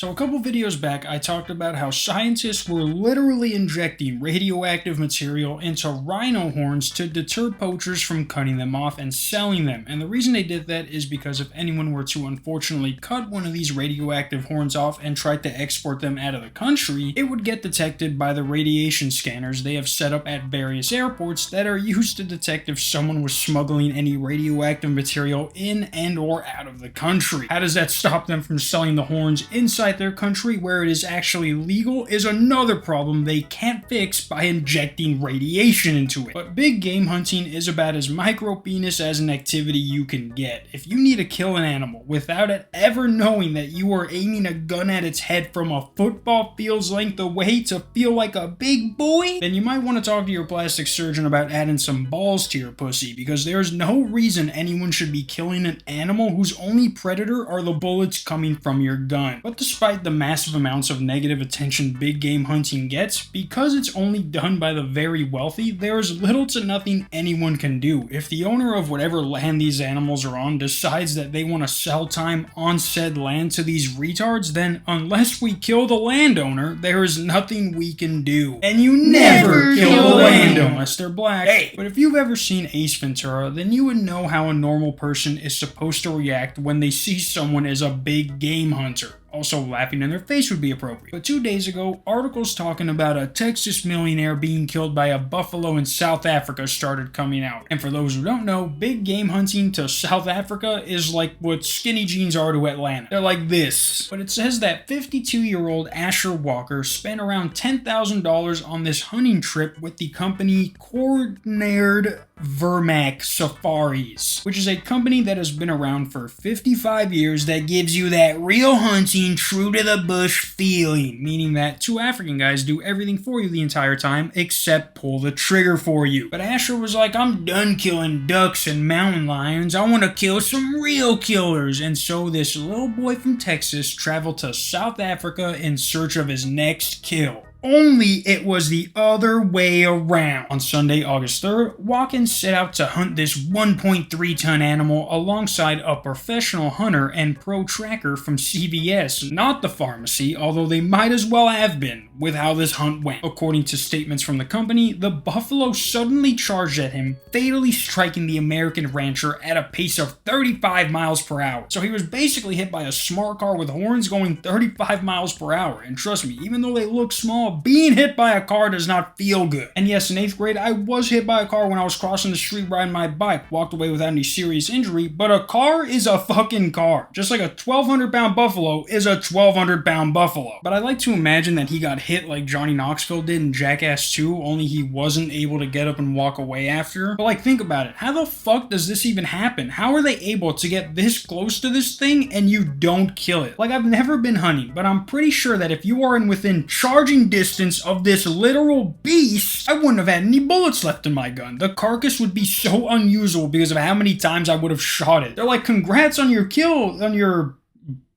So a couple videos back, I talked about how scientists were literally injecting radioactive material into rhino horns to deter poachers from cutting them off and selling them. And the reason they did that is because if anyone were to unfortunately cut one of these radioactive horns off and tried to export them out of the country, it would get detected by the radiation scanners they have set up at various airports that are used to detect if someone was smuggling any radioactive material in and or out of the country. How does that stop them from selling the horns inside their country where it is actually legal is another problem they can't fix by injecting radiation into it. But big game hunting is about as micro penis as an activity you can get. If you need to kill an animal without it ever knowing that you are aiming a gun at its head from a football field's length away to feel like a big boy, then you might want to talk to your plastic surgeon about adding some balls to your pussy, because there's no reason anyone should be killing an animal whose only predator are the bullets coming from your gun. But despite the massive amounts of negative attention big game hunting gets, because it's only done by the very wealthy, there is little to nothing anyone can do. If the owner of whatever land these animals are on decides that they want to sell time on said land to these retards, then unless we kill the landowner, there is nothing we can do. And you never kill the landowner unless they're black. Hey. But if you've ever seen Ace Ventura, then you would know how a normal person is supposed to react when they see someone as a big game hunter. Also, laughing in their face would be appropriate. But 2 days ago, articles talking about a Texas millionaire being killed by a buffalo in South Africa started coming out. And for those who don't know, big game hunting to South Africa is like what skinny jeans are to Atlanta. They're like this. But it says that 52-year-old Asher Walker spent around $10,000 on this hunting trip with the company Coordinated Vermac Safaris, which is a company that has been around for 55 years that gives you that real hunting, true to the bush feeling, meaning that two African guys do everything for you the entire time except pull the trigger for you. But Asher was like, I'm done killing ducks and mountain lions, I want to kill some real killers. And so this little boy from Texas traveled to South Africa in search of his next kill. Only it was the other way around. On Sunday, August 3rd, Watkins set out to hunt this 1.3-ton animal alongside a professional hunter and pro tracker from CVS, not the pharmacy, although they might as well have been with how this hunt went. According to statements from the company, the buffalo suddenly charged at him, fatally striking the American rancher at a pace of 35 miles per hour. So he was basically hit by a smart car with horns going 35 miles per hour. And trust me, even though they look small, being hit by a car does not feel good. And yes, in 8th grade, I was hit by a car when I was crossing the street riding my bike. Walked away without any serious injury, but a car is a fucking car. Just like a 1,200-pound buffalo is a 1,200-pound buffalo. But I like to imagine that he got hit like Johnny Knoxville did in Jackass 2, only he wasn't able to get up and walk away after. But like, think about it. How the fuck does this even happen? How are they able to get this close to this thing and you don't kill it? Like, I've never been hunting, but I'm pretty sure that if you are in within charging distance of this literal beast, I wouldn't have had any bullets left in my gun. The carcass would be so unusable because of how many times I would have shot it. They're like, congrats on your kill, on your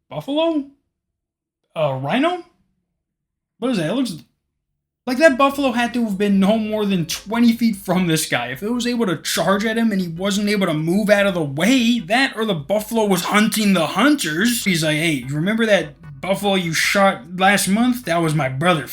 buffalo? Rhino? What is that? It looks like that buffalo had to have been no more than 20 feet from this guy. If it was able to charge at him and he wasn't able to move out of the way, that or the buffalo was hunting the hunters. He's like, hey, you remember that buffalo you shot last month? That was my brother.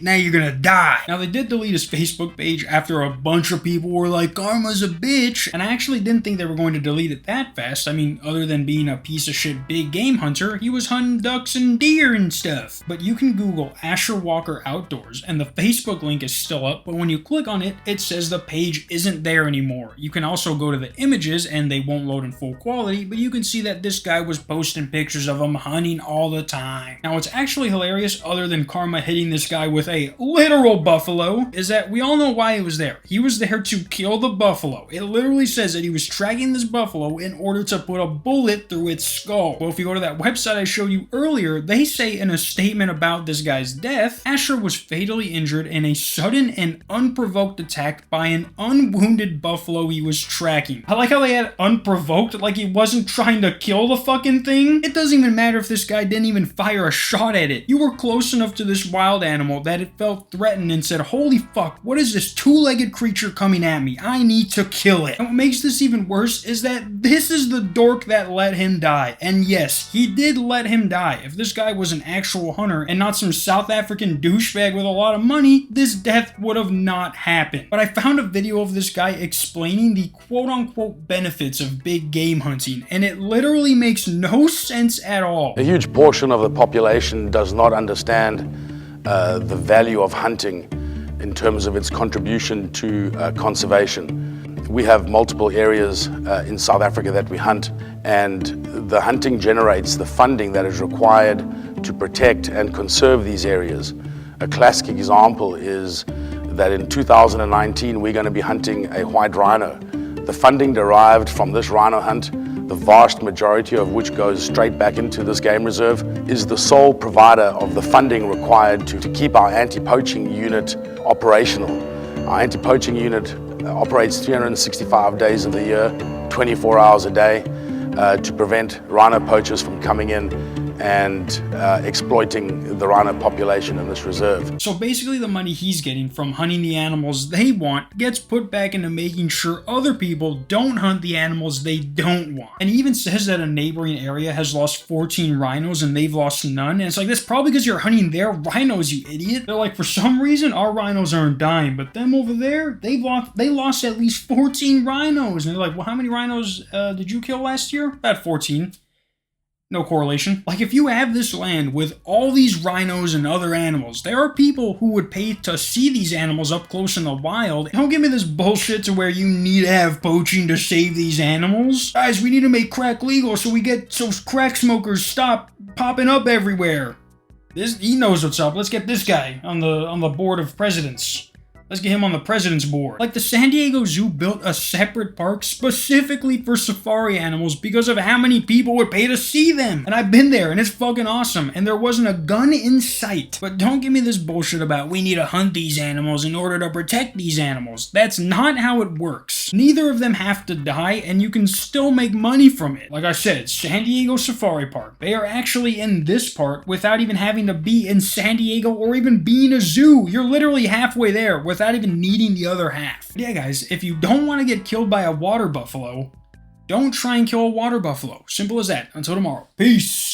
Now you're gonna die. Now, they did delete his Facebook page after a bunch of people were like, karma's a bitch. And I actually didn't think they were going to delete it that fast. I mean, other than being a piece of shit big game hunter, he was hunting ducks and deer and stuff. But you can Google Asher Walker Outdoors and the Facebook link is still up, but when you click on it, it says the page isn't there anymore. You can also go to the images and they won't load in full quality, but you can see that this guy was posting pictures of him hunting all the time. Now, what's actually hilarious, other than karma hitting this guy with a literal buffalo, is that we all know why he was there. He was there to kill the buffalo. It literally says that he was tracking this buffalo in order to put a bullet through its skull. Well, if you go to that website I showed you earlier, they say in a statement about this guy's death, Asher was fatally injured in a sudden and unprovoked attack by an unwounded buffalo he was tracking. I like how they had unprovoked, like he wasn't trying to kill the fucking thing. It doesn't even matter if this guy didn't even fire a shot at it. You were close enough to this wild animal that it felt threatened and said, holy fuck, what is this two-legged creature coming at me? I need to kill it. And what makes this even worse is that this is the dork that let him die. And yes, he did let him die. If this guy was an actual hunter and not some South African douchebag with a lot of money, this death would have not happened. But I found a video of this guy explaining the quote-unquote benefits of big game hunting, and it literally makes no sense at all. A huge portion of the population does not understand the value of hunting in terms of its contribution to conservation. We have multiple areas in South Africa that we hunt, and the hunting generates the funding that is required to protect and conserve these areas. A classic example is that in 2019 we're going to be hunting a white rhino. The funding derived from this rhino hunt, the vast majority of which goes straight back into this game reserve, is the sole provider of the funding required to keep our anti-poaching unit operational. Our anti-poaching unit operates 365 days of the year, 24 hours a day, to prevent rhino poachers from coming in and exploiting the rhino population in this reserve. So basically the money he's getting from hunting the animals they want gets put back into making sure other people don't hunt the animals they don't want. And he even says that a neighboring area has lost 14 rhinos and they've lost none. And it's like, that's probably because you're hunting their rhinos, you idiot. They're like, for some reason our rhinos aren't dying, but them over there, they lost at least 14 rhinos. And they're like, well, how many rhinos did you kill last year? About 14. No correlation. Like, if you have this land with all these rhinos and other animals, there are people who would pay to see these animals up close in the wild. Don't give me this bullshit to where you need to have poaching to save these animals. Guys, we need to make crack legal so crack smokers stop popping up everywhere. He knows what's up. Let's get this guy on the board of presidents. Let's get him on the president's board. Like, the San Diego Zoo built a separate park specifically for safari animals because of how many people would pay to see them. And I've been there and it's fucking awesome. And there wasn't a gun in sight. But don't give me this bullshit about we need to hunt these animals in order to protect these animals. That's not how it works. Neither of them have to die and you can still make money from it. Like I said, San Diego Safari Park. They are actually in this part without even having to be in San Diego or even being a zoo. You're literally halfway there without even needing the other half. Yeah, guys, if you don't want to get killed by a water buffalo, don't try and kill a water buffalo. Simple as that. Until tomorrow. Peace.